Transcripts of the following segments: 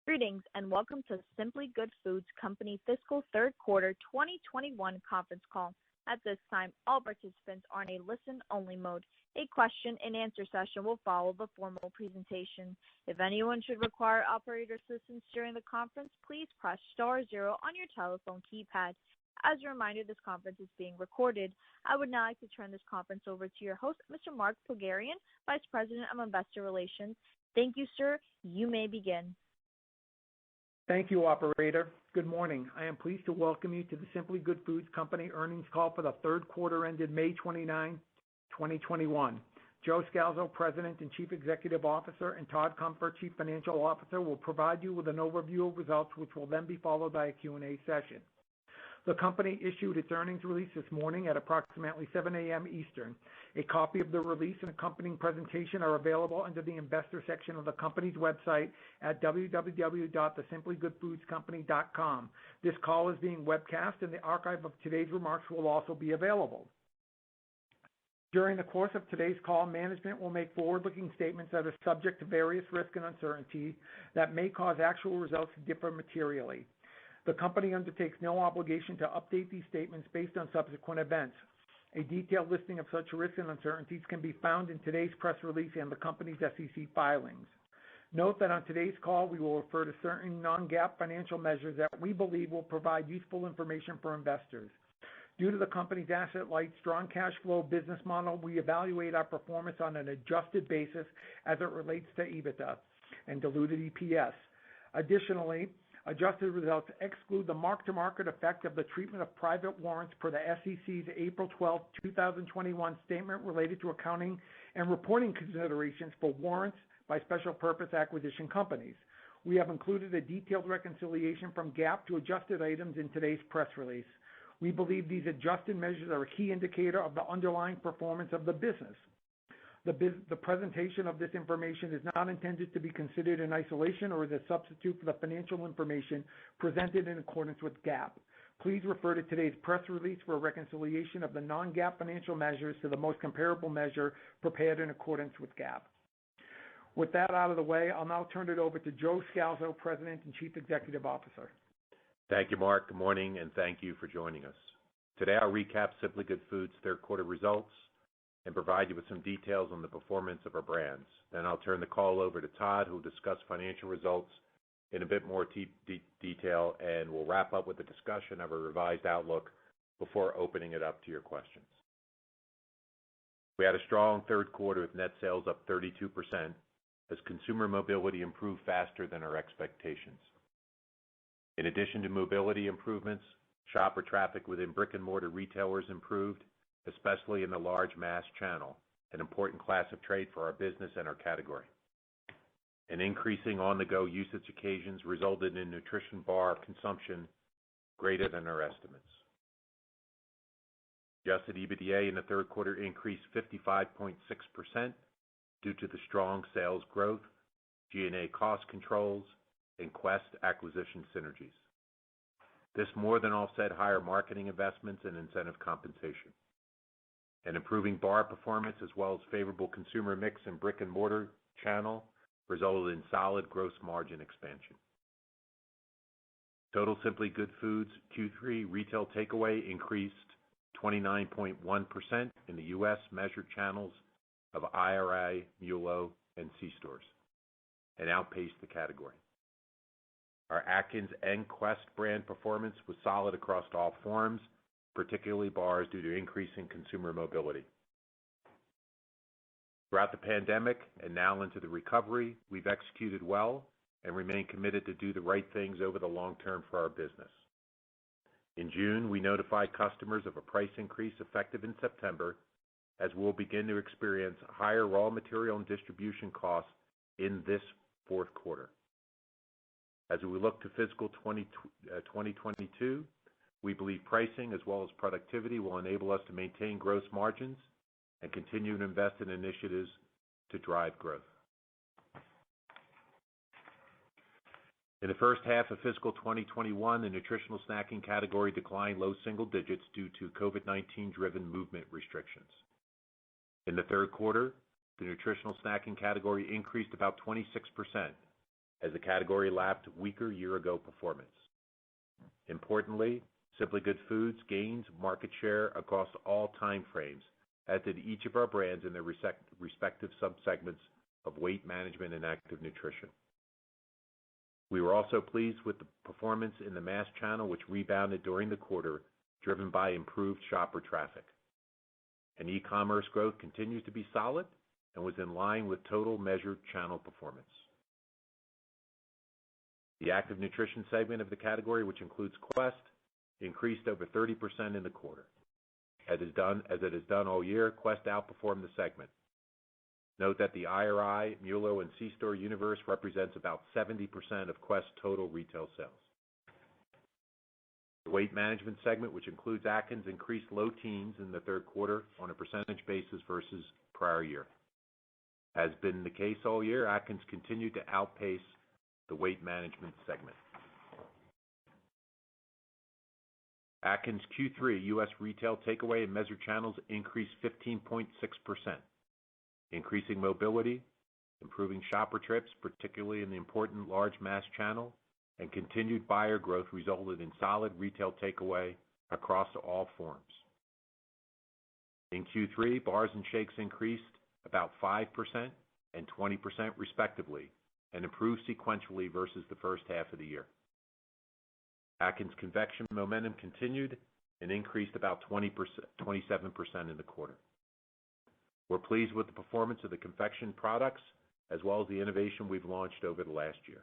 Greetings and welcome to Simply Good Foods Company Fiscal Third Quarter 2021 conference call. At this time, all participants are in a listen-only mode. A question-and-answer session will follow the formal presentation. If anyone should require operator assistance during the conference, please press star zero on your telephone keypad. As a reminder, this conference is being recorded. I would now like to turn this conference over to your host, Mr. Mark Pogharian, Vice President of Investor Relations. Thank you, sir. You may begin. Thank you, operator. Good morning. I am pleased to welcome you to the Simply Good Foods Company earnings call for the third quarter ended May 29, 2021. Joe Scalzo, President and Chief Executive Officer, and Todd Comfort, Chief Financial Officer, will provide you with an overview of results, which will then be followed by a Q&A session. The company issued its earnings release this morning at approximately 7 a.m. Eastern. A copy of the release and accompanying presentation are available under the investor section of the company's website at www.thesimplygoodfoodscompany.com. This call is being webcast and the archive of today's remarks will also be available. During the course of today's call, management will make forward-looking statements that are subject to various risks and uncertainty that may cause actual results to differ materially. The company undertakes no obligation to update these statements based on subsequent events. A detailed listing of such risks and uncertainties can be found in today's press release and the company's SEC filings. Note that on today's call, we will refer to certain non-GAAP financial measures that we believe will provide useful information for investors. Due to the company's asset-light, strong cash flow business model, we evaluate our performance on an adjusted basis as it relates to EBITDA and diluted EPS. Additionally, adjusted results exclude the mark-to-market effect of the treatment of private warrants per the SEC's April 12, 2021 statement related to accounting and reporting considerations for warrants by special purpose acquisition companies. We have included a detailed reconciliation from GAAP to adjusted items in today's press release. We believe these adjusted measures are a key indicator of the underlying performance of the business. The presentation of this information is not intended to be considered in isolation or as a substitute for the financial information presented in accordance with GAAP. Please refer to today's press release for a reconciliation of the non-GAAP financial measures to the most comparable measure prepared in accordance with GAAP. With that out of the way, I'll now turn it over to Joe Scalzo, President and Chief Executive Officer. Thank you, Mark. Good morning, and thank you for joining us. Today I'll recap Simply Good Foods' third quarter results and provide you with some details on the performance of our brands. Then I'll turn the call over to Todd, who will discuss financial results in a bit more detail, and we'll wrap up with a discussion of a revised outlook before opening it up to your questions. We had a strong third quarter with net sales up 32% as consumer mobility improved faster than our expectations. In addition to mobility improvements, shopper traffic within brick-and-mortar retailers improved, especially in the large mass channel, an important class of trade for our business and our category. An increasing on-the-go usage occasions resulted in nutrition bar consumption greater than our estimates. Adjusted EBITDA in the third quarter increased 55.6% due to the strong sales growth, G&A cost controls, and Quest acquisition synergies. This more than offset higher marketing investments and incentive compensation. An improving bar performance as well as favorable consumer mix and brick-and-mortar channel resulted in solid gross margin expansion. Total Simply Good Foods Q3 retail takeaway increased 29.1% in the U.S. measured channels of IRI, MULO, and C-stores, and outpaced the category. Our Atkins and Quest brand performance was solid across all forms, particularly bars, due to increasing consumer mobility. Throughout the pandemic and now into the recovery, we've executed well and remain committed to do the right things over the long term for our business. In June, we notified customers of a price increase effective in September, as we'll begin to experience higher raw material and distribution costs in this fourth quarter. As we look to fiscal 2022, we believe pricing as well as productivity will enable us to maintain gross margins and continue to invest in initiatives to drive growth. In the first half of fiscal 2021, the nutritional snacking category declined low single digits due to COVID-19 driven movement restrictions. In the third quarter, the nutritional snacking category increased about 26%, as the category lapped weaker year-ago performance. Importantly, Simply Good Foods gains market share across all time frames, as did each of our brands in their respective subsegments of weight management and active nutrition. We were also pleased with the performance in the mass channel, which rebounded during the quarter, driven by improved shopper traffic. And e-commerce growth continues to be solid and was in line with total measured channel performance. The active nutrition segment of the category, which includes Quest, increased over 30% in the quarter. As it has done all year, Quest outperformed the segment. Note that the IRI, MULO, and C-Store universe represents about 70% of Quest's total retail sales. The weight management segment, which includes Atkins, increased low teens in the third quarter on a percentage basis versus prior year. As been the case all year, Atkins continued to outpace the weight management segment. Atkins Q3 U.S. retail takeaway and measured channels increased 15.6%. Increasing mobility, improving shopper trips, particularly in the important large mass channel, and continued buyer growth resulted in solid retail takeaway across all forms. In Q3, bars and shakes increased about 5% and 20% respectively, and improved sequentially versus the first half of the year. Atkins convection momentum continued and increased about 27% in the quarter. We're pleased with the performance of the confection products as well as the innovation we've launched over the last year.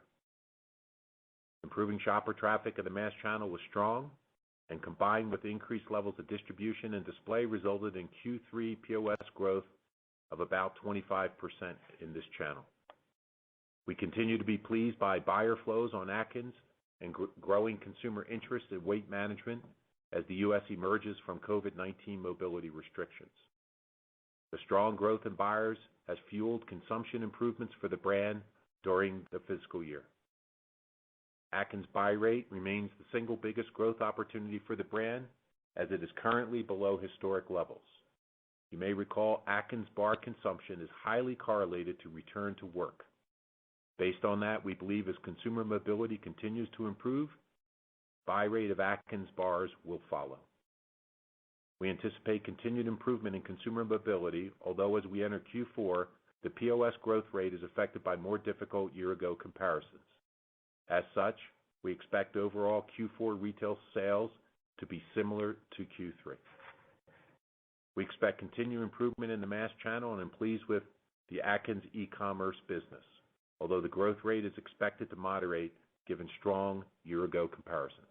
Improving shopper traffic in the mass channel was strong, and combined with increased levels of distribution and display resulted in Q3 POS growth of about 25% in this channel. We continue to be pleased by buyer flows on Atkins and growing consumer interest in weight management as the U.S. emerges from COVID-19 mobility restrictions. The strong growth in buyers has fueled consumption improvements for the brand during the fiscal year. Atkins buy rate remains the single biggest growth opportunity for the brand, as it is currently below historic levels. You may recall Atkins bar consumption is highly correlated to return to work. Based on that, we believe as consumer mobility continues to improve, buy rate of Atkins bars will follow. We anticipate continued improvement in consumer mobility, although as we enter Q4, the POS growth rate is affected by more difficult year-ago comparisons. As such, we expect overall Q4 retail sales to be similar to Q3. We expect continued improvement in the mass channel and I'm pleased with the Atkins e-commerce business, although the growth rate is expected to moderate given strong year-ago comparisons.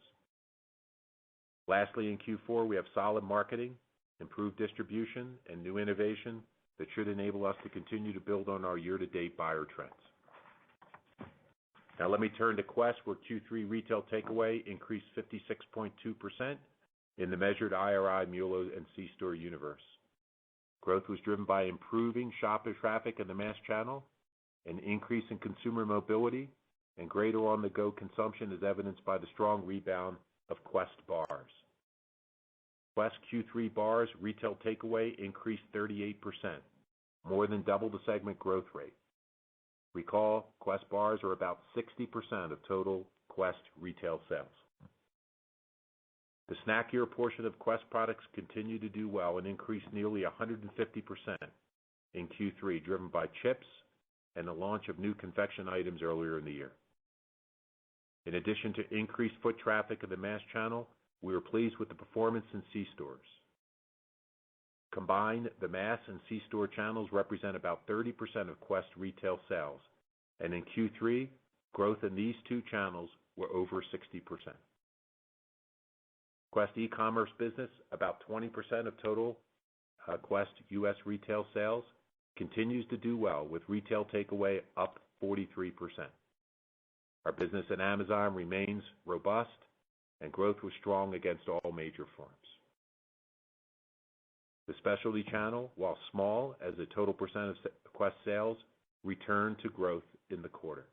Lastly, in Q4, we have solid marketing, improved distribution, and new innovation that should enable us to continue to build on our year-to-date buyer trends. Now let me turn to Quest, where Q3 retail takeaway increased 56.2% in the measured IRI, MULO, and C-Store universe. Growth was driven by improving shopper traffic in the mass channel, an increase in consumer mobility, and greater on-the-go consumption as evidenced by the strong rebound of Quest bars. Quest Q3 bars retail takeaway increased 38%, more than double the segment growth rate. Recall, Quest bars are about 60% of total Quest retail sales. The snackier portion of Quest products continue to do well and increased nearly 150% in Q3, driven by chips and the launch of new confection items earlier in the year. In addition to increased foot traffic in the mass channel, we were pleased with the performance in C-stores. Combined, the mass and C-store channels represent about 30% of Quest retail sales, and in Q3, growth in these two channels were over 60%. Quest e-commerce business, about 20% of total Quest U.S. retail sales, continues to do well, with retail takeaway up 43%. Our business at Amazon remains robust, and growth was strong against all major forms. The specialty channel, while small as a total percent of Quest sales, returned to growth in the quarter.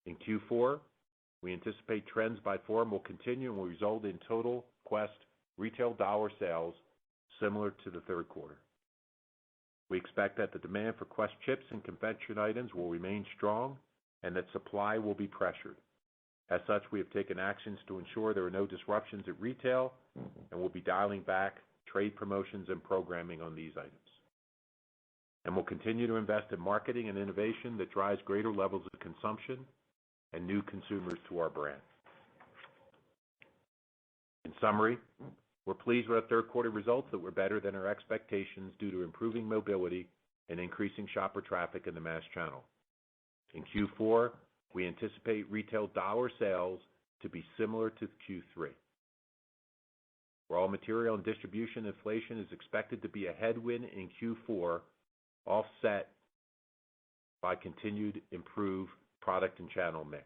In Q4, we anticipate trends by form will continue and will result in total Quest retail dollar sales similar to the third quarter. We expect that the demand for Quest chips and confection items will remain strong and that supply will be pressured. As such, we have taken actions to ensure there are no disruptions at retail and will be dialing back trade promotions and programming on these items. And we'll continue to invest in marketing and innovation that drives greater levels of consumption and new consumers to our brand. In summary, we're pleased with our third quarter results that were better than our expectations due to improving mobility and increasing shopper traffic in the mass channel. In Q4, we anticipate retail dollar sales to be similar to Q3. Raw material and distribution inflation is expected to be a headwind in Q4, offset by continued improved product and channel mix.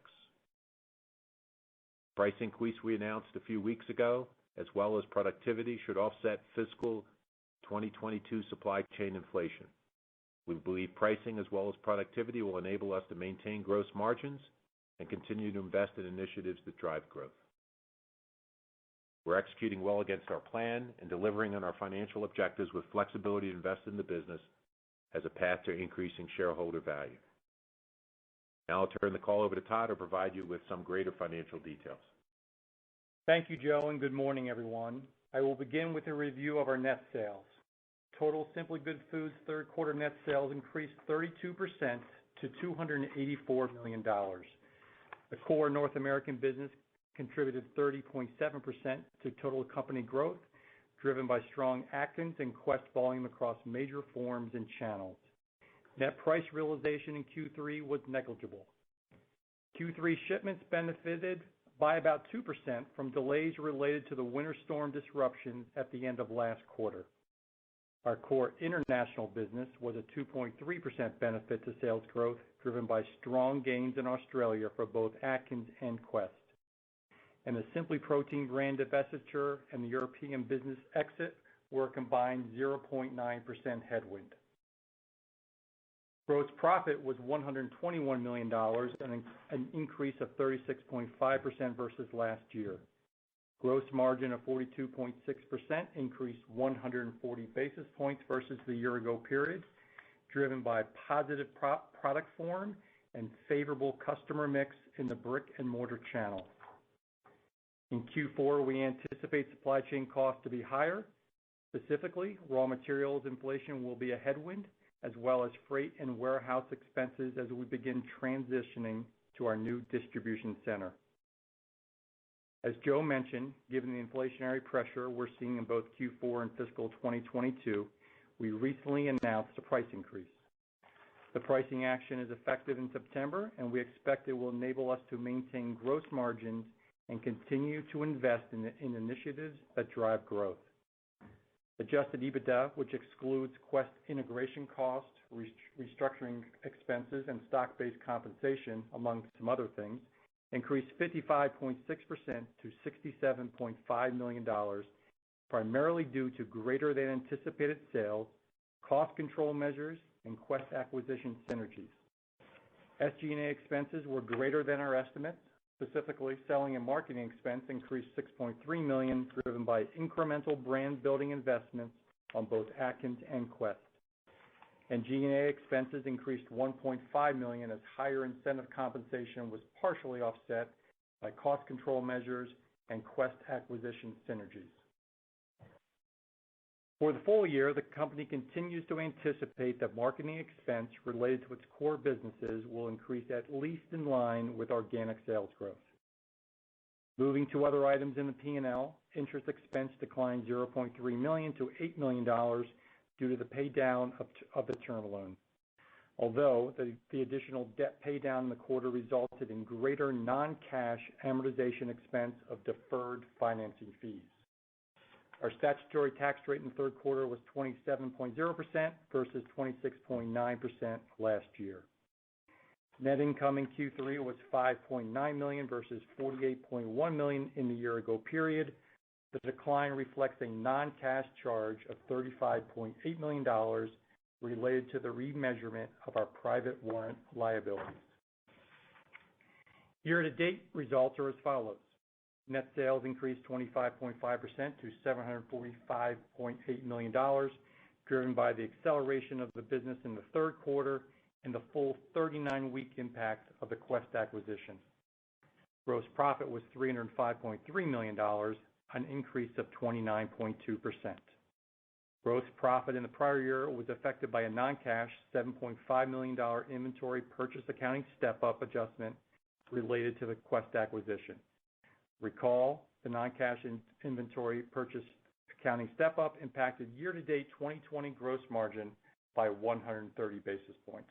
Price increase we announced a few weeks ago, as well as productivity, should offset fiscal 2022 supply chain inflation. We believe pricing as well as productivity will enable us to maintain gross margins and continue to invest in initiatives that drive growth. We're executing well against our plan and delivering on our financial objectives with flexibility to invest in the business as a path to increasing shareholder value. Now I'll turn the call over to Todd to provide you with some greater financial details. Thank you, Joe, and good morning, everyone. I will begin with a review of our net sales. Total Simply Good Foods third quarter net sales increased 32% to $284 million. The core North American business contributed 30.7% to total company growth, driven by strong Atkins and Quest volume across major forms and channels. Net price realization in Q3 was negligible. Q3 shipments benefited by about 2% from delays related to the winter storm disruptions at the end of last quarter. Our core international business was a 2.3% benefit to sales growth, driven by strong gains in Australia for both Atkins and Quest. And the Simply Protein brand divestiture and the European business exit were a combined 0.9% headwind. Gross profit was $121 million, an increase of 36.5% versus last year. Gross margin of 42.6% increased 140 basis points versus the year-ago period, driven by positive product form and favorable customer mix in the brick-and-mortar channel. In Q4, we anticipate supply chain costs to be higher. Specifically, raw materials inflation will be a headwind, as well as freight and warehouse expenses as we begin transitioning to our new distribution center. As Joe mentioned, given the inflationary pressure we're seeing in both Q4 and fiscal 2022, we recently announced a price increase. The pricing action is effective in September, and we expect it will enable us to maintain gross margins and continue to invest in initiatives that drive growth. Adjusted EBITDA, which excludes Quest integration costs, restructuring expenses, and stock-based compensation, among some other things, increased 55.6% to $67.5 million, primarily due to greater than anticipated sales, cost control measures, and Quest acquisition synergies. SG&A expenses were greater than our estimates. Specifically, selling and marketing expense increased $6.3 million, driven by incremental brand building investments on both Atkins and Quest. And G&A expenses increased $1.5 million as higher incentive compensation was partially offset by cost control measures and Quest acquisition synergies. For the full year, the company continues to anticipate that marketing expense related to its core businesses will increase at least in line with organic sales growth. Moving to other items in the P&L, interest expense declined $0.3 million to $8 million due to the pay down of the term loan. Although the additional debt pay down in the quarter resulted in greater non-cash amortization expense of deferred financing fees. Our statutory tax rate in the third quarter was 27.0% versus 26.9% last year. Net income in Q3 was $5.9 million versus $48.1 million in the year-ago period. The decline reflects a non-cash charge of $35.8 million related to the remeasurement of our private warrant liabilities. Year-to-date results are as follows. Net sales increased 25.5% to $745.8 million, driven by the acceleration of the business in the third quarter and the full 39-week impact of the Quest acquisition. Gross profit was $305.3 million, an increase of 29.2%. Gross profit in the prior year was affected by a non-cash $7.5 million inventory purchase accounting step-up adjustment related to the Quest acquisition. Recall, the non-cash inventory purchase accounting step-up impacted year-to-date 2020 gross margin by 130 basis points.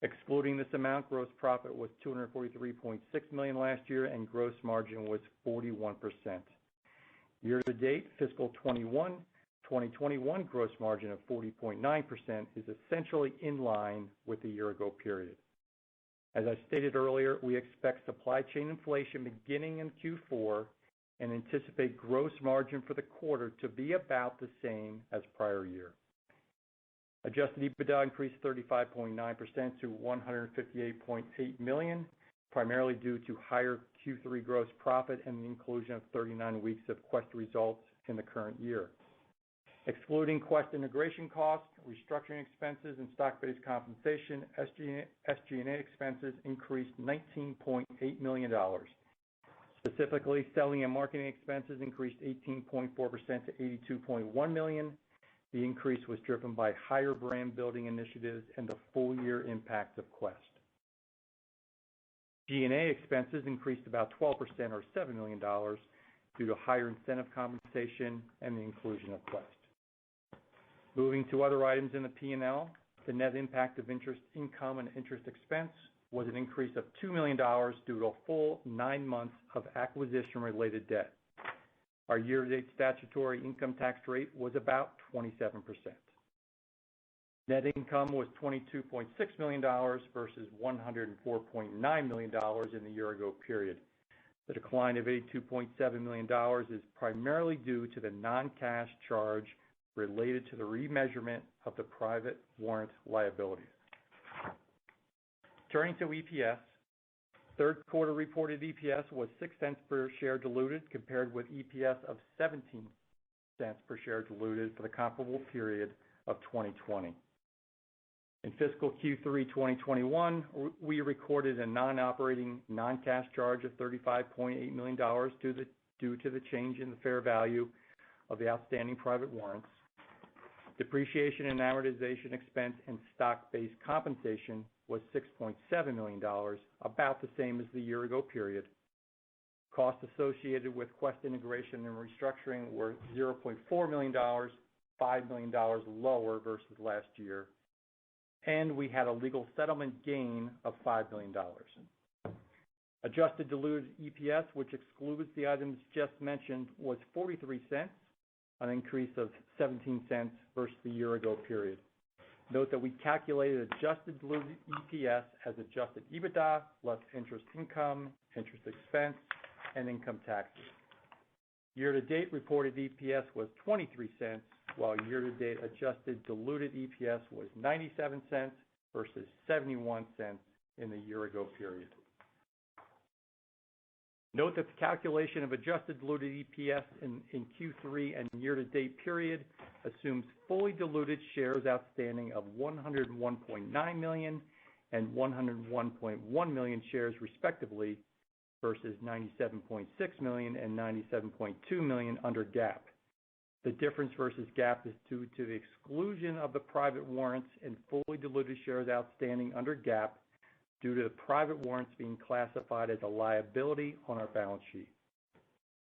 Excluding this amount, gross profit was $243.6 million last year, and gross margin was 41%. Year-to-date, fiscal 2021 gross margin of 40.9% is essentially in line with the year-ago period. As I stated earlier, we expect supply chain inflation beginning in Q4 and anticipate gross margin for the quarter to be about the same as prior year. Adjusted EBITDA increased 35.9% to $158.8 million, primarily due to higher Q3 gross profit and the inclusion of 39 weeks of Quest results in the current year. Excluding Quest integration costs, restructuring expenses, and stock-based compensation, SG&A expenses increased $19.8 million. Specifically, selling and marketing expenses increased 18.4% to $82.1 million. The increase was driven by higher brand building initiatives and the full year impact of Quest. G&A expenses increased about 12% or $7 million due to higher incentive compensation and the inclusion of Quest. Moving to other items in the P&L, the net impact of interest income and interest expense was an increase of $2 million due to a full 9 months of acquisition-related debt. Our year-to-date statutory income tax rate was about 27%. Net income was $22.6 million versus $104.9 million in the year-ago period. The decline of $82.7 million is primarily due to the non-cash charge related to the remeasurement of the private warrant liabilities. Turning to EPS, third quarter reported EPS was 6 cents per share diluted compared with EPS of 17 cents per share diluted for the comparable period of 2020. In fiscal Q3 2021, we recorded a non-operating, non-cash charge of $35.8 million due to the change in the fair value of the outstanding private warrants. Depreciation and amortization expense and stock-based compensation was $6.7 million, about the same as the year-ago period. Costs associated with Quest integration and restructuring were $0.4 million, $5 million lower versus last year, and we had a legal settlement gain of $5 million. Adjusted diluted EPS, which excludes the items just mentioned, was 43 cents, an increase of 17 cents versus the year-ago period. Note that we calculated adjusted diluted EPS as adjusted EBITDA less interest income, interest expense, and income taxes. Year-to-date reported EPS was 23 cents, while year-to-date adjusted diluted EPS was 97 cents versus 71 cents in the year-ago period. Note that the calculation of adjusted diluted EPS in Q3 and year-to-date period assumes fully diluted shares outstanding of 101.9 million and 101.1 million shares respectively versus 97.6 million and 97.2 million under GAAP. The difference versus GAAP is due to the exclusion of the private warrants and fully diluted shares outstanding under GAAP due to the private warrants being classified as a liability on our balance sheet.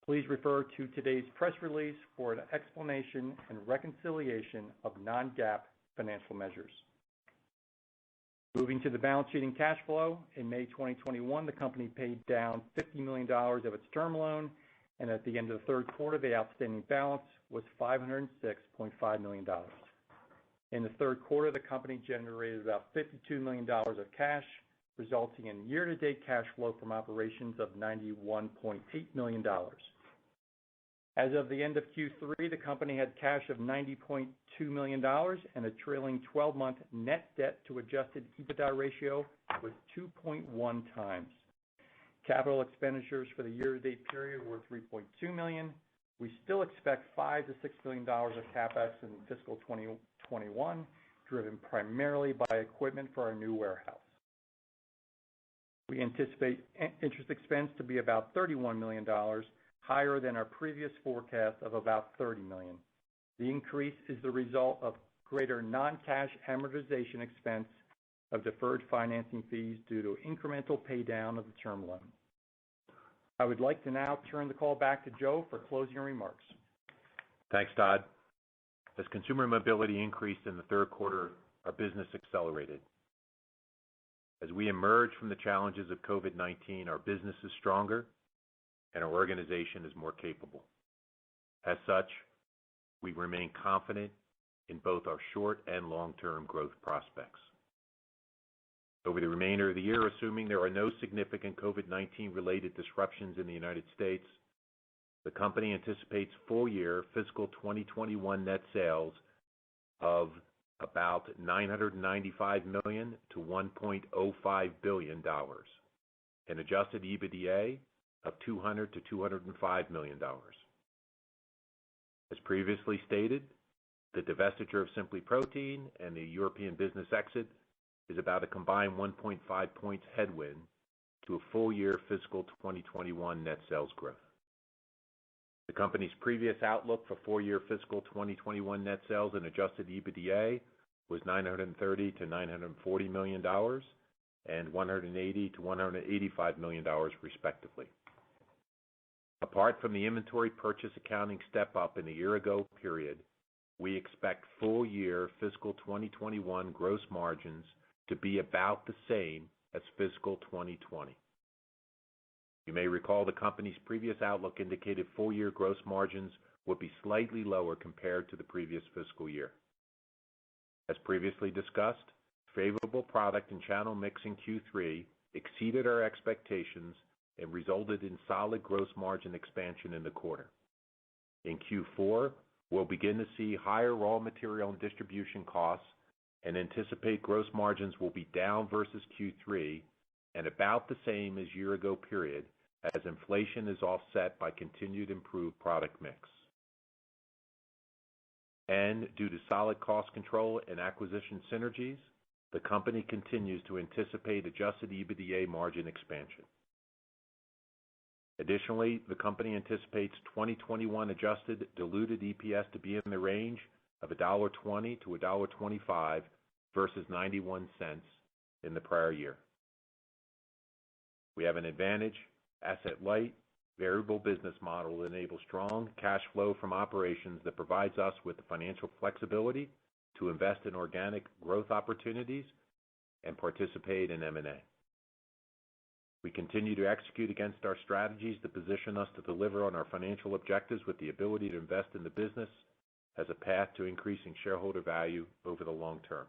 Please refer to today's press release for an explanation and reconciliation of non-GAAP financial measures. Moving to the balance sheet and cash flow, in May 2021, the company paid down $50 million of its term loan, and at the end of the third quarter, the outstanding balance was $506.5 million. In the third quarter, the company generated about $52 million of cash, resulting in year-to-date cash flow from operations of $91.8 million. As of the end of Q3, the company had cash of $90.2 million and a trailing 12-month net debt to adjusted EBITDA ratio was 2.1 times. Capital expenditures for the year-to-date period were $3.2 million. We still expect $5 to $6 million of CapEx in fiscal 2021, driven primarily by equipment for our new warehouse. We anticipate interest expense to be about $31 million, higher than our previous forecast of about $30 million. The increase is the result of greater non-cash amortization expense of deferred financing fees due to incremental pay down of the term loan. I would like to now turn the call back to Joe for closing remarks. Thanks, Todd. As consumer mobility increased in the third quarter, our business accelerated. As we emerge from the challenges of COVID-19, our business is stronger and our organization is more capable. As such, we remain confident in both our short and long-term growth prospects. Over the remainder of the year, assuming there are no significant COVID-19 related disruptions in the United States, the company anticipates full-year fiscal 2021 net sales of about $995 million to $1.05 billion, and adjusted EBITDA of $200 to $205 million. As previously stated, the divestiture of Simply Protein and the European business exit is about a combined 1.5 points headwind to a full-year fiscal 2021 net sales growth. The company's previous outlook for full-year fiscal 2021 net sales and adjusted EBITDA was $930 to $940 million and $180 to $185 million, respectively. Apart from the inventory purchase accounting step-up in the year-ago period, we expect full-year fiscal 2021 gross margins to be about the same as fiscal 2020. You may recall the company's previous outlook indicated full-year gross margins would be slightly lower compared to the previous fiscal year. As previously discussed, favorable product and channel mix in Q3 exceeded our expectations and resulted in solid gross margin expansion in the quarter. In Q4, we'll begin to see higher raw material and distribution costs and anticipate gross margins will be down versus Q3 and about the same as year-ago period, as inflation is offset by continued improved product mix. And due to solid cost control and acquisition synergies, the company continues to anticipate adjusted EBITDA margin expansion. Additionally, the company anticipates 2021 adjusted diluted EPS to be in the range of $1.20 to $1.25 versus 91 cents in the prior year. We have an advantage, asset-light, variable business model that enables strong cash flow from operations that provides us with the financial flexibility to invest in organic growth opportunities and participate in M&A. We continue to execute against our strategies that position us to deliver on our financial objectives with the ability to invest in the business as a path to increasing shareholder value over the long term.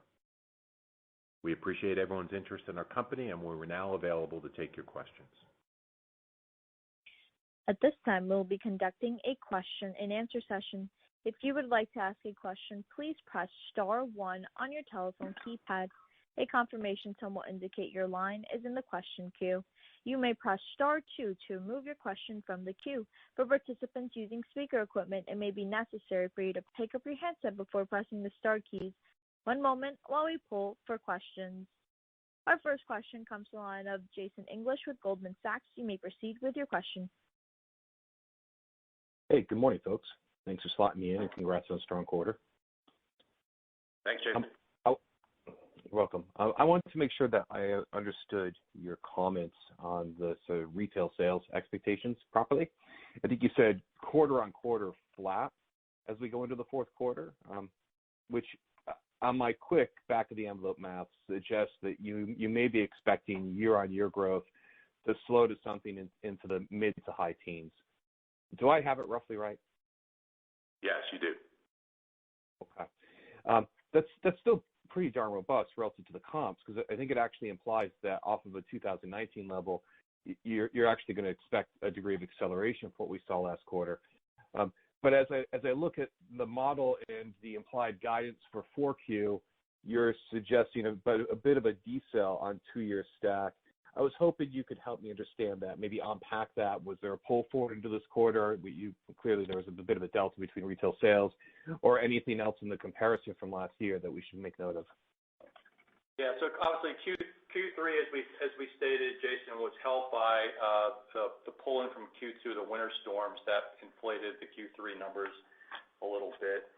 We appreciate everyone's interest in our company, and we're now available to take your questions. At this time, we'll be conducting a question-and-answer session. If you would like to ask a question, please press star 1 on your telephone keypad. A confirmation tone will indicate your line is in the question queue. You may press star 2 to remove your question from the queue. For participants using speaker equipment, it may be necessary for you to pick up your headset before pressing the star keys. One moment while we pull for questions. Our first question comes to the line of Jason English with Goldman Sachs. You may proceed with your question. Hey, good morning, folks. Thanks for slotting me in, and congrats on a strong quarter. Thanks, Jason. You're welcome. I wanted to make sure that I understood your comments on the sort of retail sales expectations properly. I think you said quarter-on-quarter flat as we go into the fourth quarter, which on my quick back-of-the-envelope math suggests that you may be expecting year-on-year growth to slow to something into the mid to high teens. Do I have it roughly right? Yes, you do. Okay. That's still pretty darn robust relative to the comps, because I think it actually implies that off of a 2019 level, you're actually going to expect a degree of acceleration from what we saw last quarter. But as I look at the model and the implied guidance for 4Q, you're suggesting a bit of a decel on 2-year stack. I was hoping you could help me understand that, maybe unpack that. Was there a pull forward into this quarter? Clearly there was a bit of a delta between retail sales, or anything else in the comparison from last year that we should make note of? Yeah, so obviously Q3, as we stated, Jason, was helped by the pull-in from Q2, the winter storms that inflated the Q3 numbers a little bit.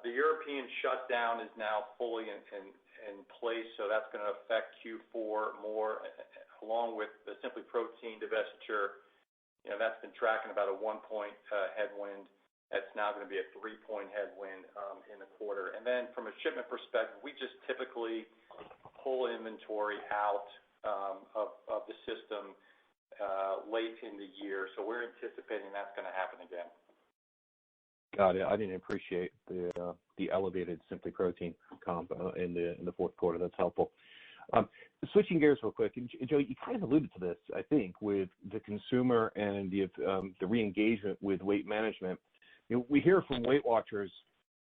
The European shutdown is now fully in place, so that's going to affect Q4 more, along with the Simply Protein divestiture. That's been tracking about a 1-point headwind. That's now going to be a 3-point headwind in the quarter. And then from a shipment perspective, we just typically pull inventory out of the system late in the year, so we're anticipating that's going to happen again. Got it. I didn't appreciate the elevated Simply Protein comp in the fourth quarter. That's helpful. Switching gears real quick, and Joe, you kind of alluded to this, I think, with the consumer and the re-engagement with weight management. We hear from Weight Watchers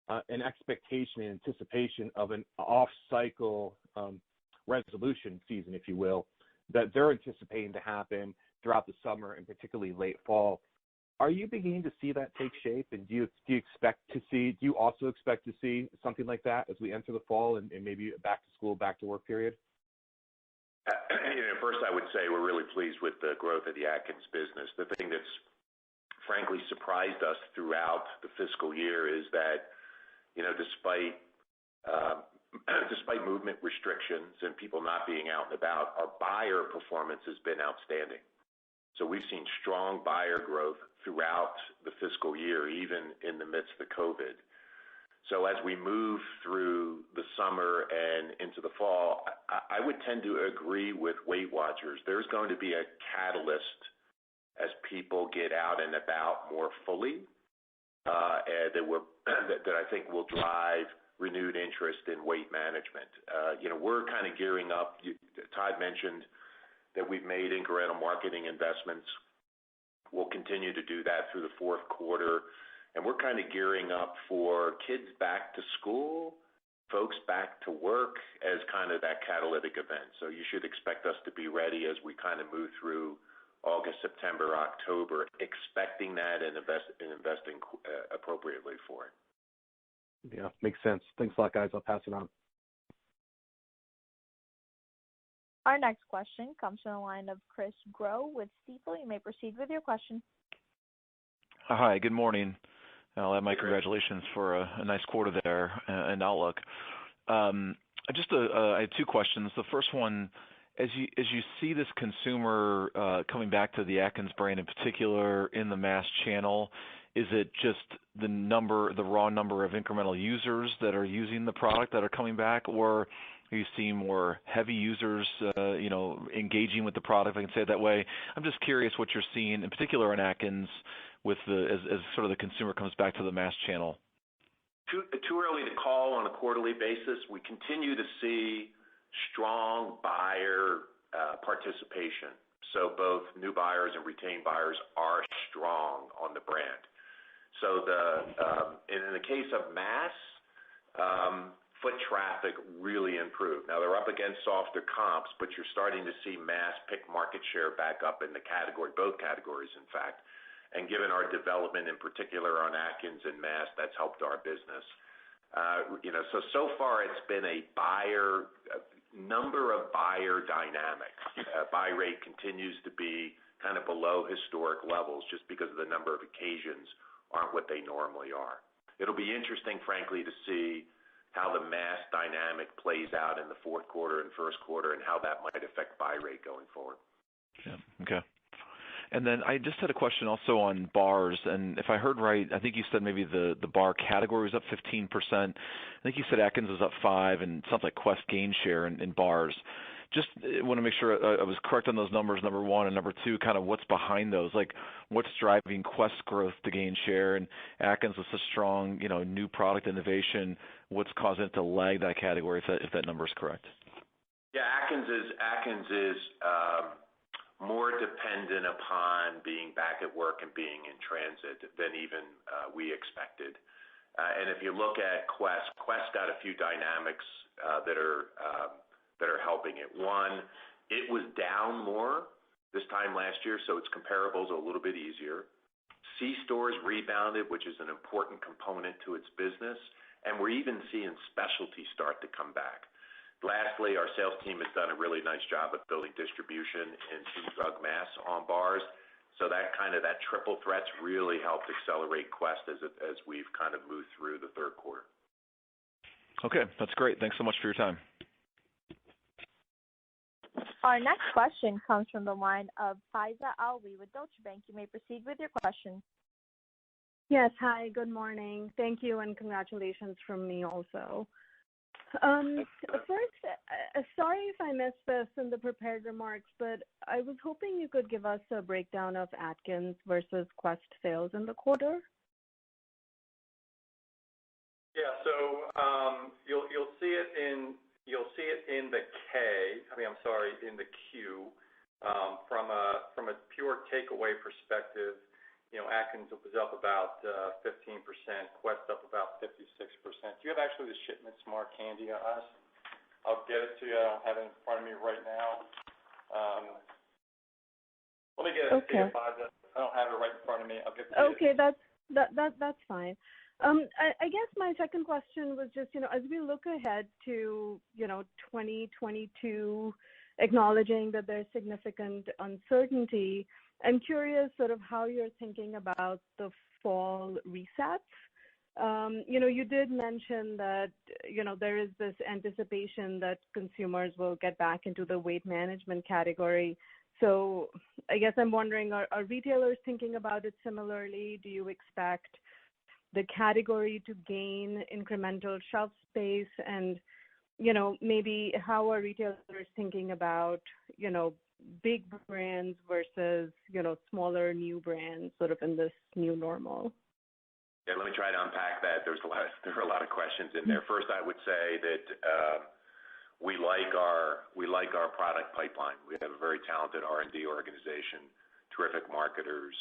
an expectation and anticipation of an off-cycle resolution season, if you will, that they're anticipating to happen throughout the summer and particularly late fall. Are you beginning to see that take shape, and do you also expect to see something like that as we enter the fall and maybe back to school, back to work period? First, I would say we're really pleased with the growth of the Atkins business. The thing that's frankly surprised us throughout the fiscal year is that, despite movement restrictions and people not being out and about, our buyer performance has been outstanding. So we've seen strong buyer growth throughout the fiscal year, even in the midst of COVID. So as we move through the summer and into the fall, I would tend to agree with Weight Watchers. There's going to be a catalyst as people get out and about more fully, that I think will drive renewed interest in weight management. We're kind of gearing up. Todd mentioned that we've made incremental marketing investments. We'll continue to do that through the fourth quarter, and we're kind of gearing up for kids back to school, folks back to work as kind of that catalytic event. So you should expect us to be ready as we kind of move through August, September, October, expecting that and investing appropriately for it. Yeah, makes sense. Thanks a lot, guys. I'll pass it on. Our next question comes from the line of Chris Growe with Stifel. You may proceed with your question. Hi, good morning. I'll add my congratulations for a nice quarter there and outlook. I have two questions. The first one, as you see this consumer coming back to the Atkins brand in particular in the mass channel, is it just the raw number of incremental users that are using the product that are coming back, or are you seeing more heavy users, engaging with the product, if I can say it that way? I'm just curious what you're seeing, in particular in Atkins, as sort of the consumer comes back to the mass channel. Too early to call on a quarterly basis. We continue to see strong buyer participation. So both new buyers and retained buyers are strong on the brand. So in the case of mass, foot traffic really improved. Now they're up against softer comps, but you're starting to see mass pick market share back up in the category, both categories, in fact. And given our development in particular on Atkins and mass, that's helped our business. So far it's been a number of buyer dynamics. Buy rate continues to be kind of below historic levels just because of the number of occasions aren't what they normally are. It'll be interesting, frankly, to see how the mass dynamic plays out in the fourth quarter and first quarter and how that might affect buy rate going forward. Yeah, okay. And then I just had a question also on bars, and if I heard right, I think you said maybe the bar category was up 15%. I think you said Atkins was up 5%, and it sounds like Quest gained share in bars. Just want to make sure I was correct on those numbers, number one, and number two, kind of what's behind those? Like, what's driving Quest growth to gain share, and Atkins with such strong, new product innovation, what's causing it to lag that category, if that number is correct? Yeah, Atkins is more dependent upon being back at work and being in transit than even we expected. And if you look at Quest got a few dynamics that are helping it. One, It was down more this time last year, so its comparables are a little bit easier. C-stores rebounded, which is an important component to its business, and we're even seeing specialty start to come back. Lastly, our sales team has done a really nice job of building distribution into drug mass on bars. So that triple threat's really helped accelerate Quest as we've kind of moved through the third quarter. Okay, that's great. Thanks so much for your time. Our next question comes from the line of Faiza Alwy with Deutsche Bank. You may proceed with your question. Yes, hi, good morning. Thank you and congratulations from me also. First, sorry if I missed this in the prepared remarks, but I was hoping you could give us a breakdown of Atkins versus Quest sales in the quarter. Yeah, so you'll see it in the in the Q. From a pure takeaway perspective, Atkins was up about 15%, Quest up about 56%. Do you have actually the shipments, Mark, handy on us? I'll get it to you. I don't have it in front of me right now. Let me get it to you, Faiza. I don't have it right in front of me. I'll get it to you. Okay, that's fine. I guess my second question was just, as we look ahead to, 2022, acknowledging that there's significant uncertainty, I'm curious sort of how you're thinking about the fall resets. You did mention that, there is this anticipation that consumers will get back into the weight management category. So I guess I'm wondering, are retailers thinking about it similarly? Do you expect the category to gain incremental shelf space? And, maybe how are retailers thinking about, big brands versus, smaller new brands sort of in this new normal? Yeah, let me try to unpack that. There are a lot of questions in there. First, I would say that we like our product pipeline. We have a very talented R&D organization, terrific marketers.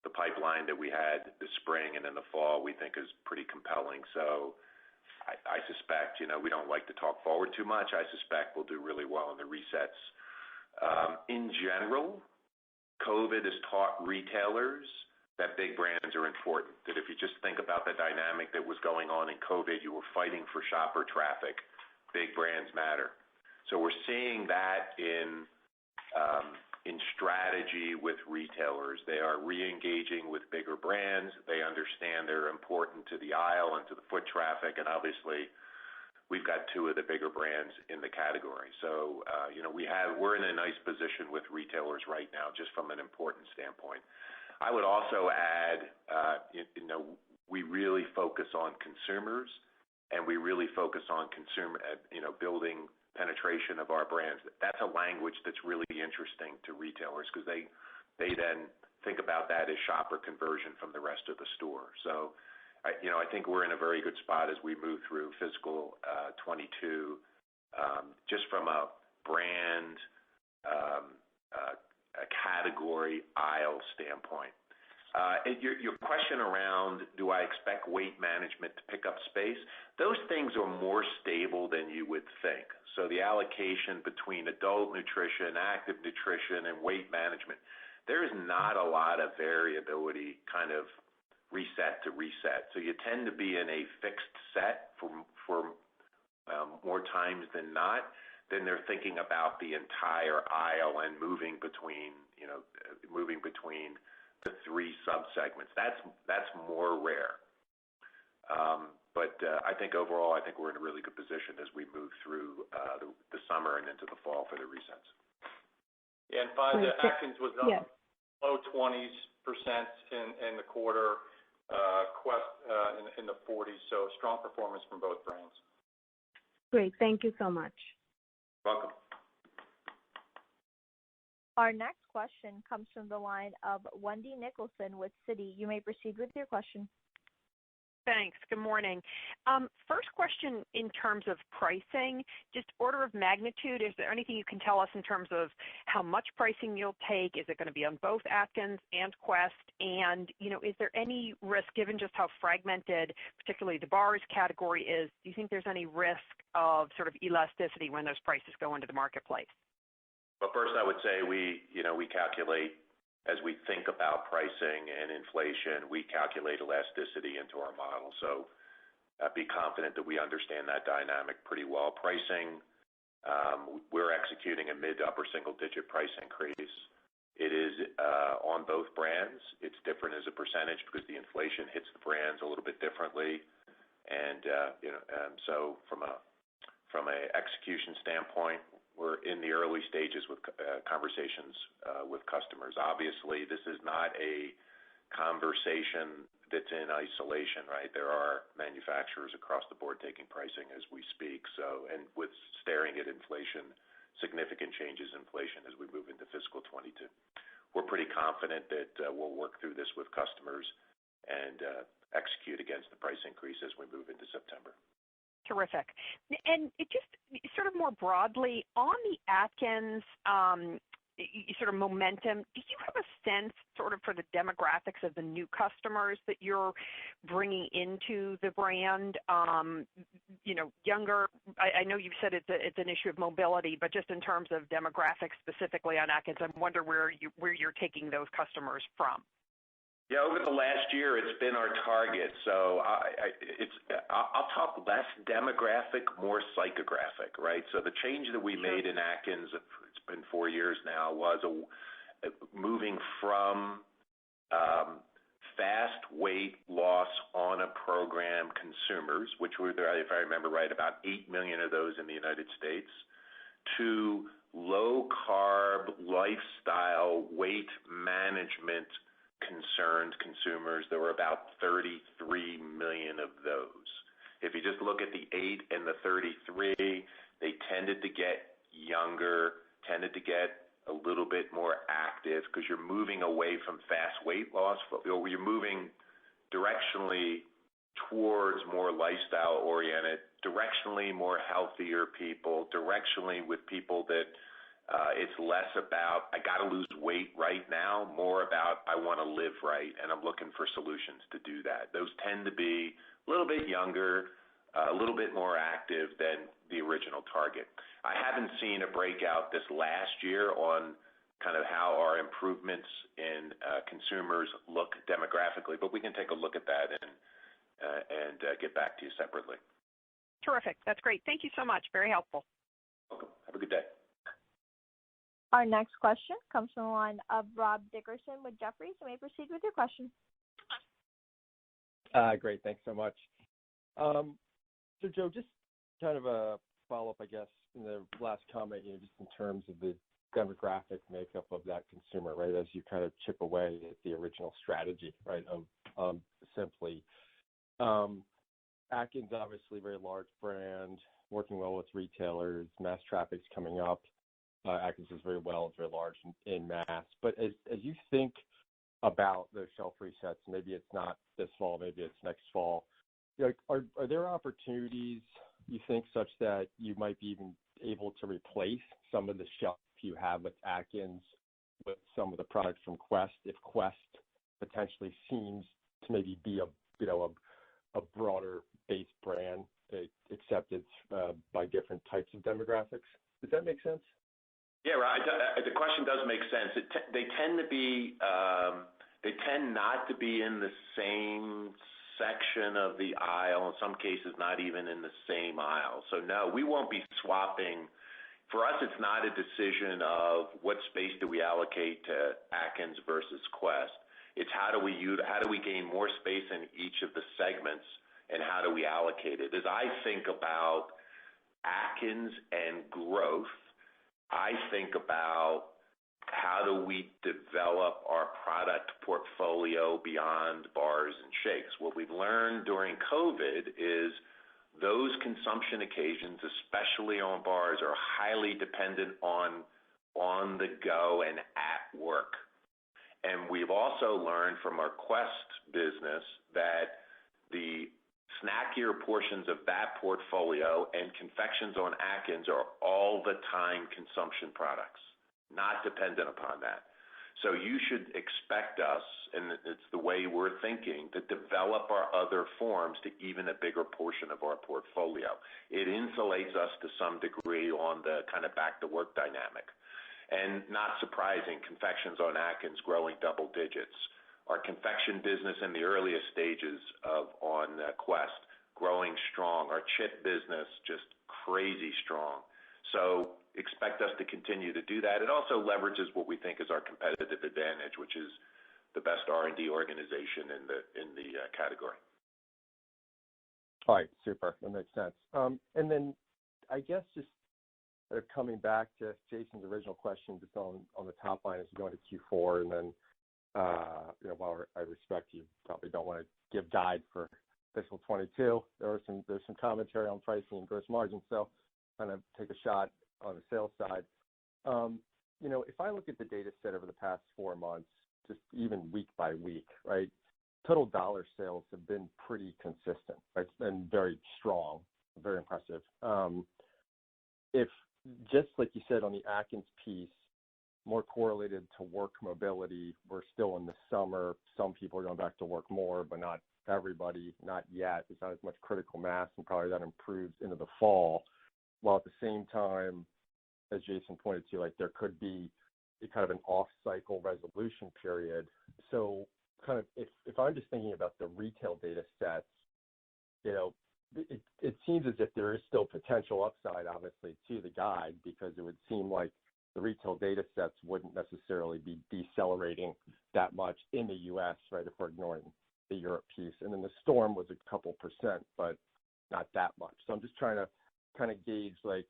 The pipeline that we had this spring and in the fall we think is pretty compelling. So I suspect, we don't like to talk forward too much. I suspect we'll do really well in the resets. In general, COVID has taught retailers that big brands are important, that if you just think about the dynamic that was going on in COVID, you were fighting for shopper traffic. Big brands matter. So we're seeing that in strategy with retailers. They are re-engaging with bigger brands. They understand they're important to the aisle and to the foot traffic, and obviously we've got two of the bigger brands in the category. So, we're in a nice position with retailers right now, just from an important standpoint. I would also add, we really focus on consumers, and we really focus on building penetration of our brands. That's a language that's really interesting to retailers because they then think about that as shopper conversion from the rest of the store. So, I think we're in a very good spot as we move through fiscal 22, just from a brand, a category aisle standpoint. Your question around, do I expect weight management to pick up space? Those things are more stable than you would think. So the allocation between adult nutrition, active nutrition, and weight management, there is not a lot of variability kind of reset to reset. So you tend to be in a fixed set for more times than not. Then they're thinking about the entire aisle and moving between the three subsegments. That's more rare. But I think overall, we're in a really good position as we move through the summer and into the fall for the resets. Yeah, and Faiza, Atkins was up low 20% in the quarter, Quest in the 40s, so strong performance from both brands. Great, thank you so much. Welcome. Our next question comes from the line of Wendy Nicholson with Citi. You may proceed with your question. Thanks. Good morning. First question in terms of pricing, just order of magnitude, is there anything you can tell us in terms of how much pricing you'll take? Is it going to be on both Atkins and Quest? And, is there any risk, given just how fragmented, particularly the bars category is, do you think there's any risk of sort of elasticity when those prices go into the marketplace? But first, I would say we calculate as we think about pricing and inflation, we calculate elasticity into our model. So be confident that we understand that dynamic pretty well. Pricing, we're executing a mid to upper single-digit price increase. It is on both brands. It's different as a percentage because the inflation hits the brands a little bit differently. And so from a execution standpoint, we're in the early stages with conversations with customers. Obviously, this is not a conversation that's in isolation, right? There are manufacturers across the board taking pricing as we speak. So, and with staring at inflation, significant changes in inflation as we move into fiscal 22. We're pretty confident that we'll work through this with customers and execute against the price increase as we move into September. Terrific. And it just sort of more broadly on the Atkins sort of momentum, do you have a sense sort of for the demographics of the new customers that you're bringing into the brand? Younger, I know you've said it's an issue of mobility, but just in terms of demographics specifically on Atkins, I wonder where you're taking those customers from. Yeah, over the last year, it's been our target. So I'll talk less demographic, more psychographic, right? So the change that we made in Atkins, it's been 4 years now, was moving from fast weight loss on a program consumers, which were there, if I remember right, about 8 million of those in the United States, to low carb lifestyle weight management concerned consumers. There were about 33 million of those. If you just look at the 8 and the 33, they tended to get younger, tended to get a little bit more active because you're moving away from fast weight loss. You're moving directionally towards more lifestyle oriented, directionally more healthier people, directionally with people that it's less about, I got to lose weight right now, more about, I want to live right, and I'm looking for solutions to do that. Those tend to be a little bit younger, a little bit more active than the original target. I haven't seen a breakout this last year on kind of how our improvements in consumers look demographically, but we can take a look at that and get back to you separately. Terrific. That's great. Thank you so much. Very helpful. Welcome. Have a good day. Our next question comes from the line of Rob Dickerson with Jefferies. You may proceed with your question. Great. Thanks so much. So, Joe, just kind of a follow-up, I guess, in the last comment, just in terms of the demographic makeup of that consumer, right, as you kind of chip away at the original strategy, right, of Simply. Atkins, obviously, very large brand, working well with retailers, mass traffic's coming up. Atkins is very large in mass. But as you think about the shelf resets, maybe it's not this fall, maybe it's next fall, are there opportunities, you think, such that you might be even able to replace some of the shelf you have with Atkins with some of the products from Quest, if Quest potentially seems to maybe be a broader base brand accepted by different types of demographics? Does that make sense? Yeah, right. The question does make sense. They tend not to be in the same section of the aisle. In some cases, not even in the same aisle. So no, we won't be swapping. For us, it's not a decision of what space do we allocate to Atkins versus Quest. It's how do we gain more space in each of the segments, and how do we allocate it? As I think about Atkins and growth, I think about how do we develop our product portfolio beyond bars and shakes. What we've learned during COVID is those consumption occasions, especially on bars, are highly dependent on the go and at work. And we've also learned from our Quest business that the snackier portions of that portfolio and confections on Atkins are all the time consumption products, not dependent upon that. So you should expect us, and it's the way we're thinking, to develop our other forms to even a bigger portion of our portfolio. It insulates us to some degree on the kind of back to work dynamic. And not surprising, confections on Atkins growing double digits. Our confection business in the earliest stages on Quest growing strong. Our chip business just crazy strong. So expect us to continue to do that. It also leverages what we think is our competitive advantage, which is the best R&D organization in the category. All right, super. That makes sense. And then I guess just coming back to Jason's original question, just on the top line as we go into Q4, and then while I respect you probably don't want to give guide for fiscal 22, there's some commentary on pricing and gross margin, so kind of take a shot on the sales side. If I look at the data set over the past 4 months, just even week by week, right, total dollar sales have been pretty consistent, right, and very strong, very impressive. If just like you said on the Atkins piece, more correlated to work mobility, we're still in the summer. Some people are going back to work more, but not everybody, not yet. There's not as much critical mass, and probably that improves into the fall. While at the same time, as Jason pointed to, like there could be a kind of an off-cycle resolution period. So kind of if I'm just thinking about the retail data sets, it seems as if there is still potential upside, obviously, to the guide, because it would seem like the retail data sets wouldn't necessarily be decelerating that much in the U.S., right, if we're ignoring the Europe piece. And then the storm was a couple percent, but not that much. So I'm just trying to kind of gauge, like,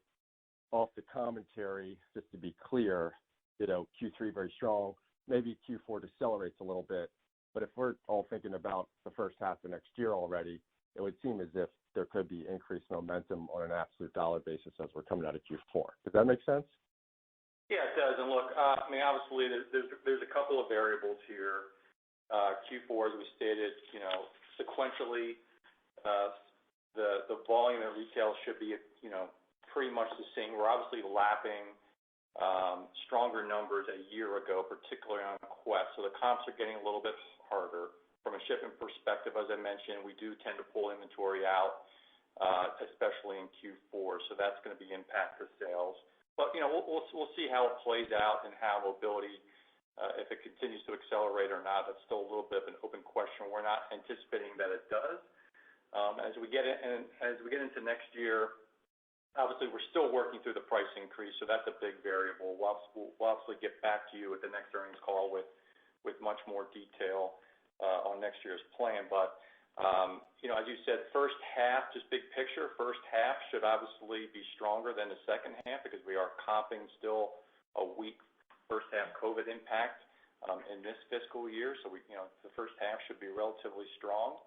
off the commentary, just to be clear, Q3 very strong, maybe Q4 decelerates a little bit. But if we're all thinking about the first half of next year already, it would seem as if there could be increased momentum on an absolute dollar basis as we're coming out of Q4. Does that make sense? Yeah, it does. And look, obviously there's a couple of variables here. Q4, as we stated, sequentially, the volume at retail should be, pretty much the same. We're obviously lapping stronger numbers a year ago, particularly on Quest. So the comps are getting a little bit harder. From a shipment perspective, as I mentioned, we do tend to pull inventory out, especially in Q4. So that's going to be impact to sales. But we'll see how it plays out and how mobility, if it continues to accelerate or not. That's still a little bit of an open question. We're not anticipating that it does. As we get into next year, obviously we're still working through the price increase, so that's a big variable. We'll obviously get back to you at the next earnings call with much more detail on next year's plan. But as you said, first half, just big picture, first half should obviously be stronger than the second half because we are comping still a weak first half COVID impact in this fiscal year. So the first half should be relatively strong.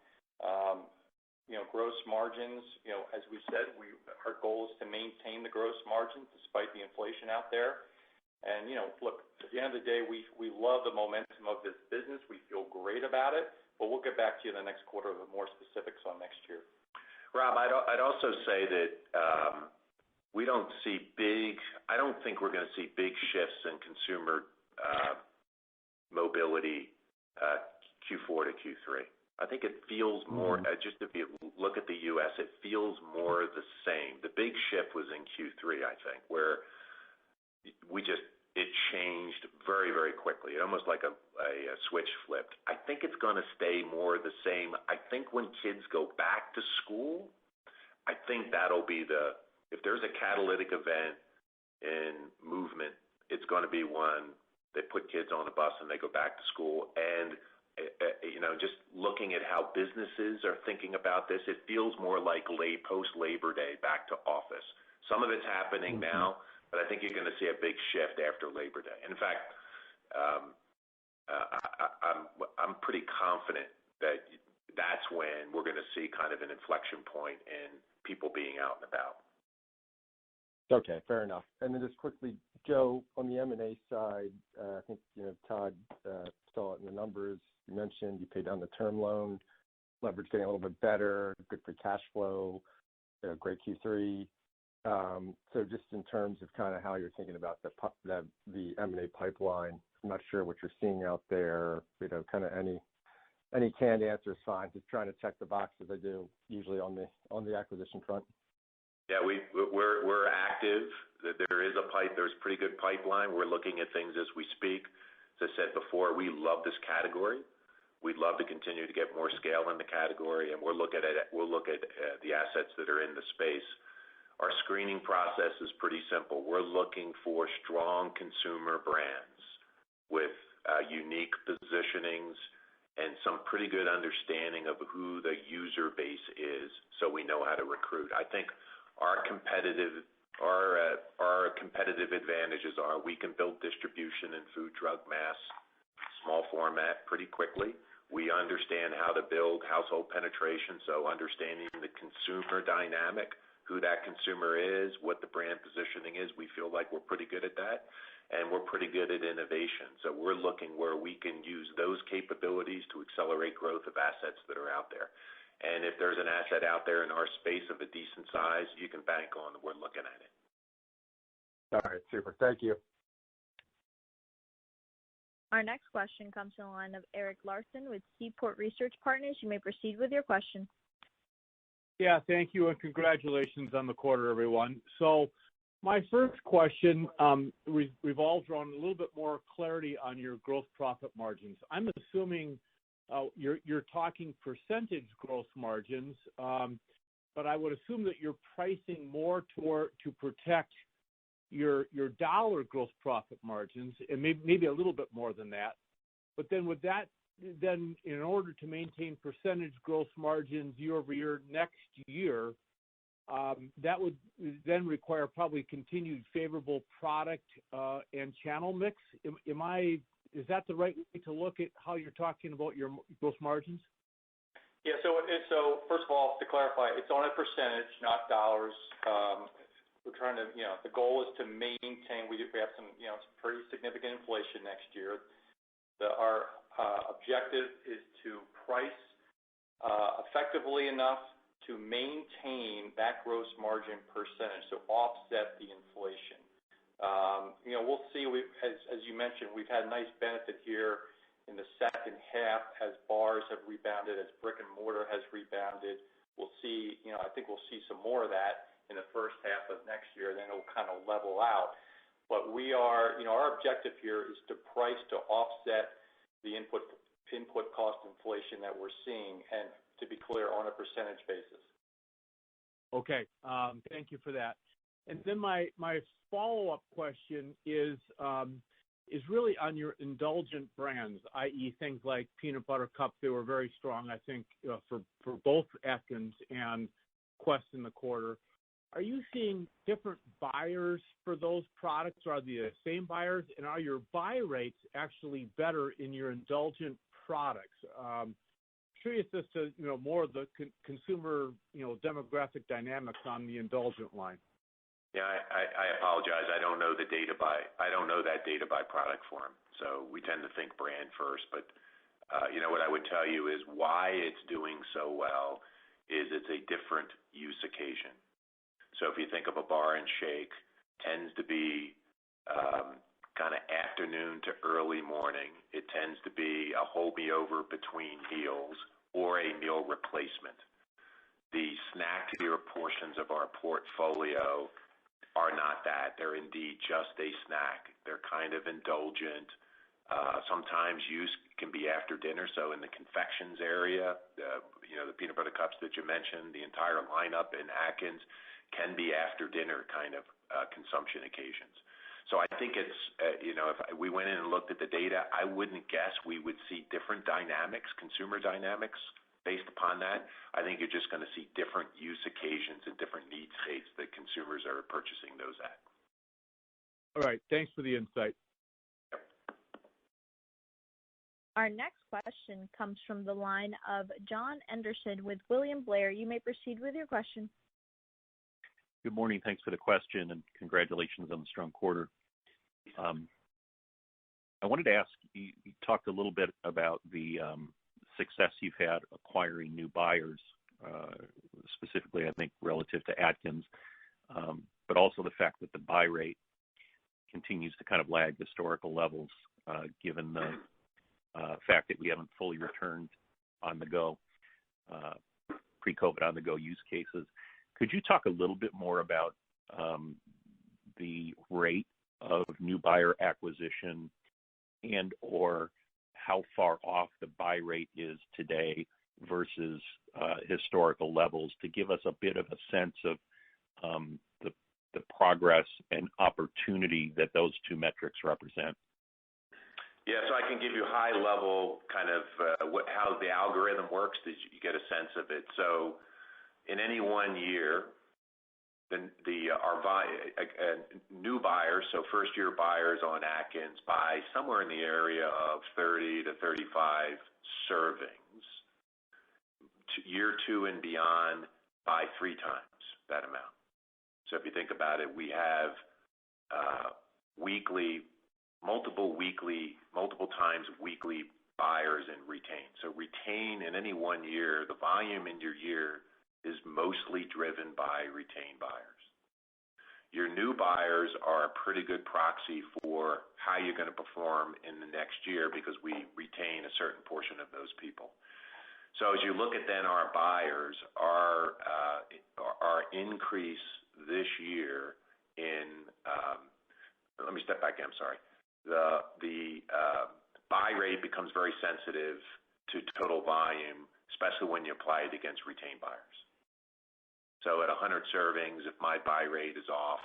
Gross margins, as we said, our goal is to maintain the gross margins despite the inflation out there. And look, at the end of the day, we love the momentum of this business. We feel great about it. But we'll get back to you in the next quarter with more specifics on next year. Rob, I'd also say that I don't think we're going to see big shifts in consumer mobility Q4 to Q3. I think it feels more, just if you look at the U.S., it feels more the same. The big shift was in Q3, I think, where it changed very, very quickly. Almost like a switch flipped. I think it's going to stay more the same. I think when kids go back to school, I think that'll be if there's a catalytic event in movement, it's going to be when they put kids on a bus and they go back to school. And, just looking at how businesses are thinking about this, it feels more like post-Labor Day back to office. Some of it's happening now, but I think you're going to see a big shift after Labor Day. In fact, I'm pretty confident that that's when we're going to see kind of an inflection point in people being out and about. Okay, fair enough. And then just quickly, Joe, on the M&A side, I think Todd saw it in the numbers. You mentioned you paid down the term loan, leverage getting a little bit better, good free cash flow, great Q3. So just in terms of kind of how you're thinking about the M&A pipeline, I'm not sure what you're seeing out there. Kind of any canned answer is fine. Just trying to check the boxes I do usually on the acquisition front. Yeah, we're active. There's a pretty good pipeline. We're looking at things as we speak. As I said before, we love this category. We'd love to continue to get more scale in the category, and we'll look at the assets that are in the space. Our screening process is pretty simple. We're looking for strong consumer brands with unique positionings and some pretty good understanding of who the user base is, so we know how to recruit. I think our competitive advantages are we can build distribution in food, drug, mass, small format pretty quickly. We understand how to build household penetration, so understanding the consumer dynamic, who that consumer is, what the brand positioning is, we feel like we're pretty good at that, and we're pretty good at innovation. So we're looking where we can use those capabilities to accelerate growth of assets that are out there. And if there's an asset out there in our space of a decent size, you can bank on that we're looking at it. All right, super. Thank you. Our next question comes from the line of Eric Larson with Seaport Research Partners. You may proceed with your question. Yeah, thank you, and congratulations on the quarter, everyone. So my first question revolves around a little bit more clarity on your gross profit margins. I'm assuming you're talking percentage gross margins, but I would assume that you're pricing more to protect your dollar gross profit margins, and maybe a little bit more than that. But then with that, then in order to maintain percentage gross margins year over year next year, that would then require probably continued favorable product and channel mix. Is that the right way to look at how you're talking about your gross margins? Yeah, so first of all, to clarify, it's on a percentage, not dollars. We're trying to, the goal is to maintain, we have some, some pretty significant inflation next year. Our objective is to price effectively enough to maintain that gross margin percentage, so offset the inflation. We'll see. As you mentioned, we've had a nice benefit here in the second half as bars have rebounded, as brick and mortar has rebounded. We'll see. I think we'll see some more of that in the first half of next year. Then it'll kind of level out. But we are, our objective here is to price to offset the input cost inflation that we're seeing, and to be clear, on a percentage basis. Okay, thank you for that. And then my follow-up question is really on your indulgent brands, i.e. things like Peanut Butter Cups. They were very strong, I think, for both Atkins and Quest in the quarter. Are you seeing different buyers for those products? Are they the same buyers? And are your buy rates actually better in your indulgent products? Curious as to more of the consumer demographic dynamics on the indulgent line. Yeah, I apologize. I don't know that data by product form. So we tend to think brand first. But what I would tell you is why it's doing so well is it's a different use occasion. So if you think of a bar and shake, tends to be kind of afternoon to early morning. It tends to be a hold me over between meals or a meal replacement. The snack-tier portions of our portfolio are not that. They're indeed just a snack. They're kind of indulgent. Sometimes use can be after dinner. So in the confections area, the peanut butter cups that you mentioned, the entire lineup in Atkins can be after dinner kind of consumption occasions. So I think it's, if we went in and looked at the data, I wouldn't guess we would see different dynamics, consumer dynamics based upon that. I think you're just going to see different use occasions and different need states that consumers are purchasing those at. All right. Thanks for the insight. Yep. Our next question comes from the line of Jon Andersen with William Blair. You may proceed with your question. Good morning. Thanks for the question, and congratulations on the strong quarter. I wanted to ask, you talked a little bit about the success you've had acquiring new buyers, specifically, I think, relative to Atkins, but also the fact that the buy rate continues to kind of lag historical levels, given the fact that we haven't fully returned on the go, pre-COVID on the go use cases. Could you talk a little bit more about the rate of new buyer acquisition and/or how far off the buy rate is today versus historical levels, to give us a bit of a sense of the progress and opportunity that those two metrics represent? Yeah, so I can give you high level kind of how the algorithm works, that you get a sense of it. So in any one year, our new buyers, so first year buyers on Atkins, buy somewhere in the area of 30 to 35 servings. Year 2 and beyond, buy 3 times that amount. So if you think about it, we have multiple times weekly buyers in retain. So retain in any one year, the volume in your year is mostly driven by retained buyers. Your new buyers are a pretty good proxy for how you're going to perform in the next year, because we retain a certain portion of those people. So as you look at then our buyers, our increase this year in let me step back. I'm sorry. The buy rate becomes very sensitive to total volume, especially when you apply it against retained buyers. So at 100 servings, if my buy rate is off,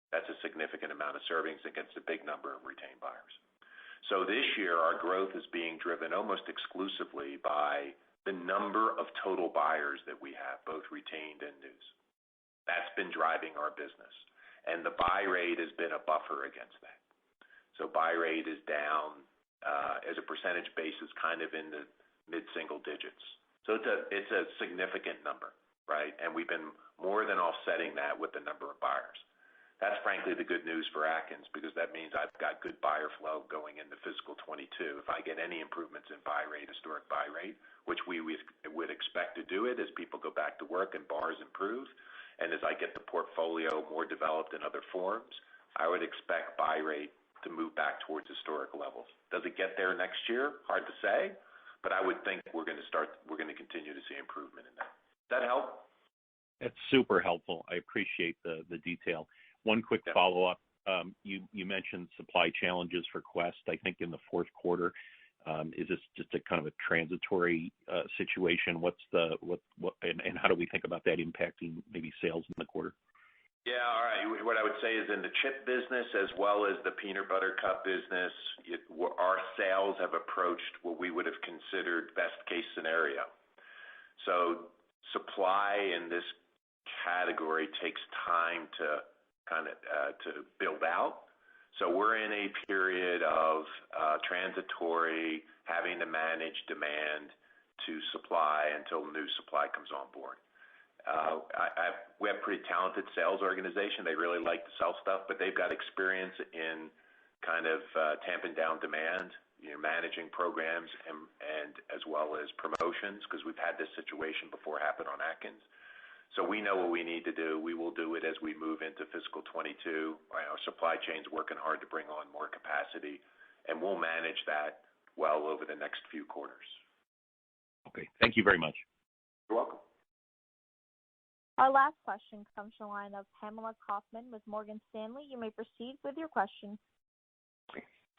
that's a significant amount of servings against a big number of retained buyers. So this year, our growth is being driven almost exclusively by the number of total buyers that we have, both retained and news. That's been driving our business. And the buy rate has been a buffer against that. So buy rate is down as a percentage basis, kind of in the mid-single digits. So it's a significant number, right? And we've been more than offsetting that with the number of buyers. That's frankly the good news for Atkins, because that means I've got good buyer flow going into fiscal 22. If I get any improvements in buy rate, historic buy rate, which we would expect to do it as people go back to work and bars improve, and as I get the portfolio more developed in other forms, I would expect buy rate to move back towards historic levels. Does it get there next year? Hard to say, but I would think we're going to continue to see improvement in that. Does that help? That's super helpful. I appreciate the detail. One quick follow-up. You mentioned supply challenges for Quest, I think, in the fourth quarter. Is this just a kind of a transitory situation? And how do we think about that impacting maybe sales in the quarter? Yeah, all right. What I would say is in the chip business as well as the peanut butter cup business, our sales have approached what we would have considered best case scenario. So supply in this category takes time to to build out. So we're in a period of transitory, having to manage demand to supply until new supply comes on board. We have a pretty talented sales organization. They really like to sell stuff, but they've got experience in kind of tamping down demand, managing programs and as well as promotions, because we've had this situation before happen on Atkins. So we know what we need to do. We will do it as we move into fiscal 22. Our supply chain's working hard to bring on more capacity, and we'll manage that well over the next few quarters. Okay. Thank you very much. You're welcome. Our last question comes from the line of Pamela Kaufman with Morgan Stanley. You may proceed with your question.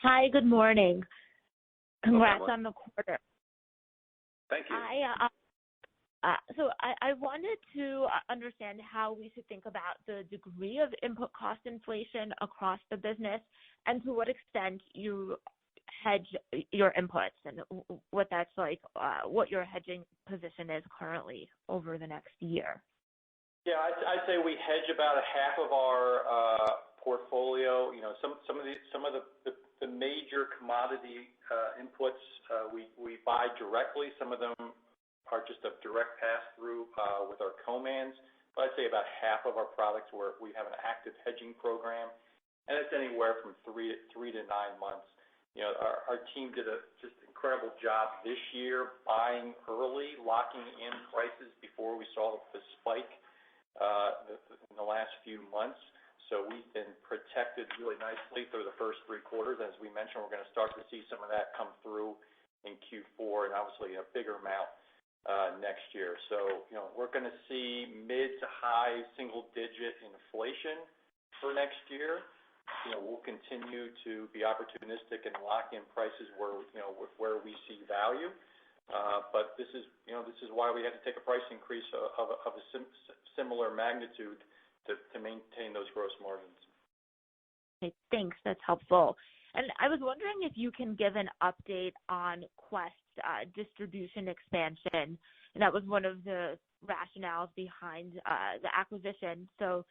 Hi, good morning. Congrats on the quarter. Thank you. I wanted to understand how we should think about the degree of input cost inflation across the business, and to what extent you hedge your inputs, and what that's like, what your hedging position is currently over the next year. Yeah, I'd say we hedge about a half of our portfolio. Some of the major commodity inputs we buy directly. Some of them are just a direct pass-through with our co-mans. But I'd say about half of our products where we have an active hedging program, and it's anywhere from 3 to 9 months. Our team did a just incredible job this year buying early, locking in prices before we saw the spike in the last few months. So we've been protected really nicely through the first 3 quarters. As we mentioned, we're going to start to see some of that come through in Q4, and obviously a bigger amount next year. So, we're going to see mid to high single-digit inflation for next year. We'll continue to be opportunistic and lock in prices where we see value. But this is why we had to take a price increase of a similar magnitude to maintain those gross margins. Okay, thanks. That's helpful. And I was wondering if you can give an update on Quest distribution expansion. And that was one of the rationales behind the acquisition. So,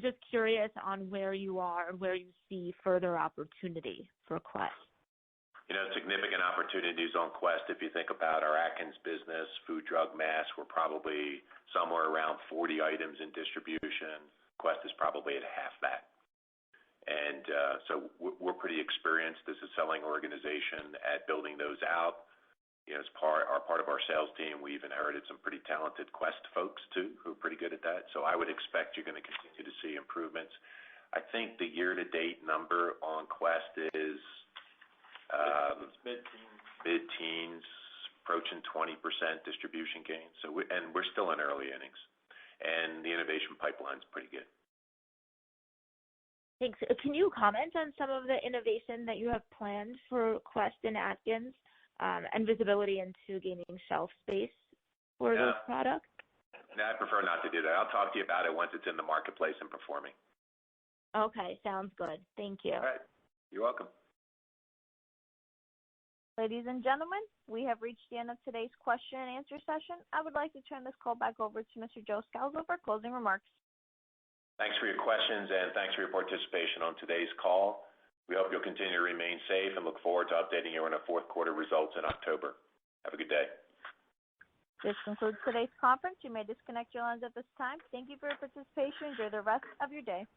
just curious on where you are and where you see further opportunity for Quest. Significant opportunities on Quest. If you think about our Atkins business, food, drug, mass, we're probably somewhere around 40 items in distribution. Quest is probably at half that. And so we're pretty experienced as a selling organization at building those out. As part of our sales team, we've inherited some pretty talented Quest folks too, who are pretty good at that. So I would expect you're going to continue to see improvements. I think the year-to-date number on Quest is mid-teens, approaching 20% distribution gains. And we're still in early innings, and the innovation pipeline's pretty good. Thanks. Can you comment on some of the innovation that you have planned for Quest and Atkins and visibility into gaining shelf space for those products? No, I prefer not to do that. I'll talk to you about it once it's in the marketplace and performing. Okay, sounds good. Thank you. All right. You're welcome. Ladies and gentlemen, we have reached the end of today's question and answer session. I would like to turn this call back over to Mr. Joe Scalzo for closing remarks. Thanks for your questions and thanks for your participation on today's call. We hope you'll continue to remain safe and look forward to updating you on our fourth quarter results in October. Have a good day. This concludes today's conference. You may disconnect your lines at this time. Thank you for your participation. Enjoy the rest of your day.